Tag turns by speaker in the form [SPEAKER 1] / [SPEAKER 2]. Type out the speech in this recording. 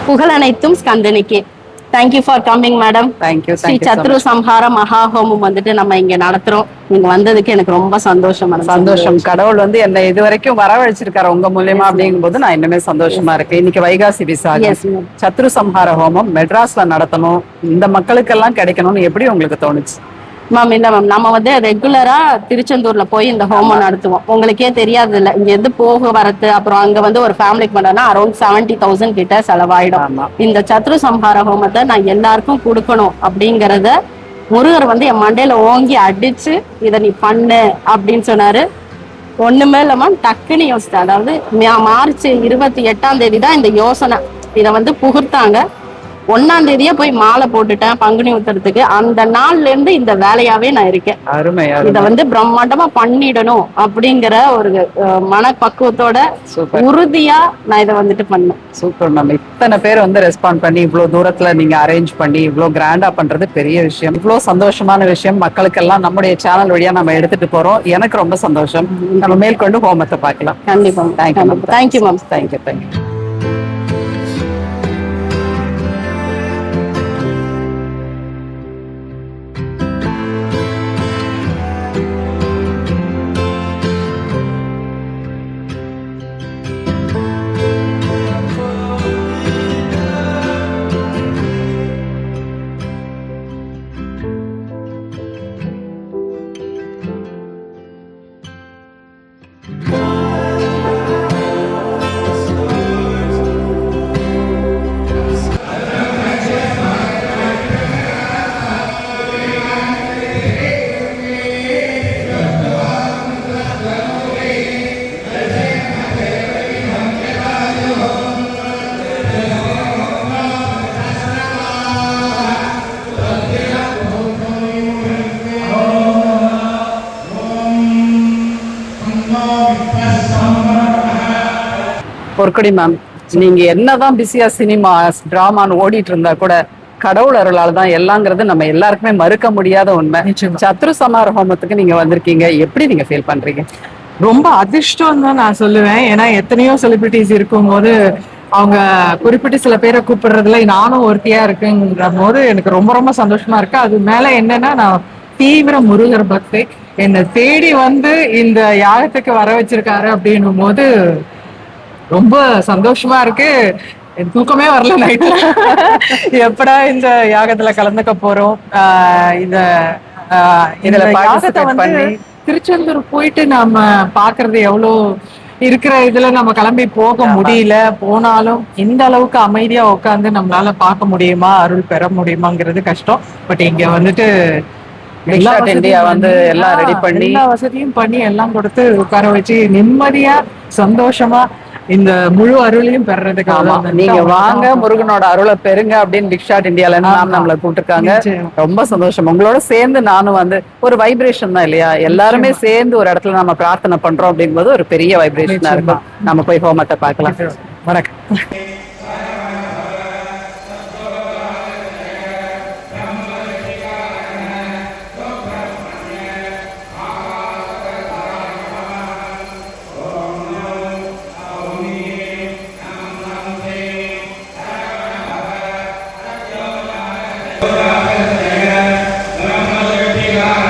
[SPEAKER 1] புகழனைத்தும் ஸ்கந்தனிக்கே. Thank you for coming madam.
[SPEAKER 2] Thank you.
[SPEAKER 1] Shri சத்ரு சம்ஹார மகா ஹோமம் வந்துட்டு நம்ம இங்க நடத்துறோம். நீங்க வந்ததுக்கு எனக்கு ரொம்ப சந்தோஷம்.
[SPEAKER 2] சந்தோஷம். கடவுள் வந்து என்னை இது வரைக்கும் வரவழைச்சிருக்காரு உங்க மூலியமா அப்படிங்கும் போது நான் இன்னுமே சந்தோஷமா இருக்கேன். இன்னைக்கு வைகாசி விசாகம் சத்ரு சம்ஹார ஹோமம் மெட்ராஸ்ல நடத்தணும், இந்த மக்களுக்கெல்லாம் கிடைக்கணும்னு எப்படி உங்களுக்கு தோணுச்சு?
[SPEAKER 1] மேம் இல்ல மேம், நம்ம வந்து ரெகுலரா திருச்செந்தூர்ல போய் இந்த ஹோமம் நடத்துவோம். உங்களுக்கே தெரியாது இல்ல, இங்க இருந்து போக வரது, அப்புறம் அங்க வந்து ஒரு ஃபேமிலிக்கு பண்ணா அரௌண்ட் 70,000 கிட்ட செலவாயிடும். இந்த சத்ரு சம்ஹார ஹோமத்தை நான் எல்லாருக்கும் கொடுக்கணும் அப்படிங்கறத முருகர் வந்து என் மண்டையில ஓங்கி அடிச்சு இதை நீ பண்ணு அப்படின்னு சொன்னாரு. ஒண்ணுமே இல்ல மேம், டக்குன்னு யோசித்தேன். அதாவது மார்ச் 28 தான் இந்த யோசனை இதை வந்து புகுத்தாங்க. 1ஆம் தேதியே போய் மாலை போட்டுட்டேன் பங்குனி உத்தரத்துக்கு. அந்த நாள்ல இருந்து இந்த வேலையாவே நான் இருக்கேன். இத வந்து பிரம்மாண்டமா பண்ணிடணும் அப்படிங்கிற ஒரு மனப்பக்குவத்தோட உறுதியா நான் இதை வந்துட்டு பண்ணேன்.
[SPEAKER 2] Super ma'am. இத்தனை பேர் வந்து ரெஸ்பாண்ட் பண்ணி இவ்வளவு தூரத்துல நீங்க அரேஞ்ச் பண்ணி இவ்வளவு கிராண்டா பண்றது பெரிய விஷயம். இவ்வளவு சந்தோஷமான விஷயம் மக்களுக்கெல்லாம் நம்முடைய சேனல் வழியா நம்ம எடுத்துட்டு போறோம். எனக்கு ரொம்ப சந்தோஷம். நம்ம மேற்கொண்டு ஹோமத்தை பார்க்கலாம்.
[SPEAKER 1] கண்டிப்பா. Thank you ma'am.
[SPEAKER 2] தேங்க்யூ. பொற்கொடி மேம், நீங்க என்னதான் பிஸியா சினிமா டிராமான்னு ஓடிட்டு இருந்தா கூட கடவுள் அருளால் தான் எல்லாங்கிறது நம்ம எல்லாருக்குமே மறுக்க முடியாத உண்மை. சத்ரு சம்ஹார ஹோமத்துக்கு நீங்க வந்திருக்கீங்க, எப்படி நீங்க ஃபீல் பண்றீங்க?
[SPEAKER 3] ரொம்ப அதிர்ஷ்டம் தான் நான் சொல்லுவேன். ஏன்னா எத்தனையோ செலிபிரிட்டிஸ் இருக்கும் போது அவங்க குறிப்பிட்டு சில பேரை கூப்பிடுறதுல நானும் ஒருத்தியா இருக்குங்கிற போது எனக்கு ரொம்ப ரொம்ப சந்தோஷமா இருக்கு. அது மேல என்னன்னா, நான் தீவிர முருகர் பக்தி. என்னை தேடி வந்து இந்த யாகத்துக்கு வர வச்சிருக்காரு அப்படின்னும் போது ரொம்ப சந்தோஷமா இருக்கு. தூக்கமே வரல நைட்ல. எப்படா இந்த யாகத்துல கலந்துக்க போறோம். இந்த யாகத்தை வந்து திருச்செந்தூர் போயிட்டு நாம பாக்குறது எவ்வளோ இருக்கிற இதுல நம்ம கிளம்பி போக முடியல. போனாலும் இந்த அளவுக்கு அமைதியா உட்காந்து நம்மளால பார்க்க முடியுமா, அருள் பெற முடியுமாங்கிறது கஷ்டம். பட் இங்க வந்துட்டு எல்லா வசதியும் பண்ணி எல்லாம் கொடுத்து உட்கார வச்சு நிம்மதியா சந்தோஷமா இந்த முழு அருளையும் பெறதுக்காக
[SPEAKER 2] நீங்க வாங்க, முருகனோட அருளை பெறுங்க அப்படின்னு பிக் ஷாட் இந்தியால இருந்து நம்மள கூப்பிட்டுருக்காங்க. ரொம்ப சந்தோஷம். உங்களோட சேர்ந்து நானும் வந்து ஒரு வைப்ரேஷன் தான் இல்லையா, எல்லாருமே சேர்ந்து ஒரு இடத்துல நம்ம பிரார்த்தனை பண்றோம் அப்படிங்கும்போது ஒரு பெரிய வைப்ரேஷனா இருக்கும். நம்ம போய் ஹோமத்தை பார்க்கலாம்.
[SPEAKER 3] வணக்கம்.
[SPEAKER 4] Brahma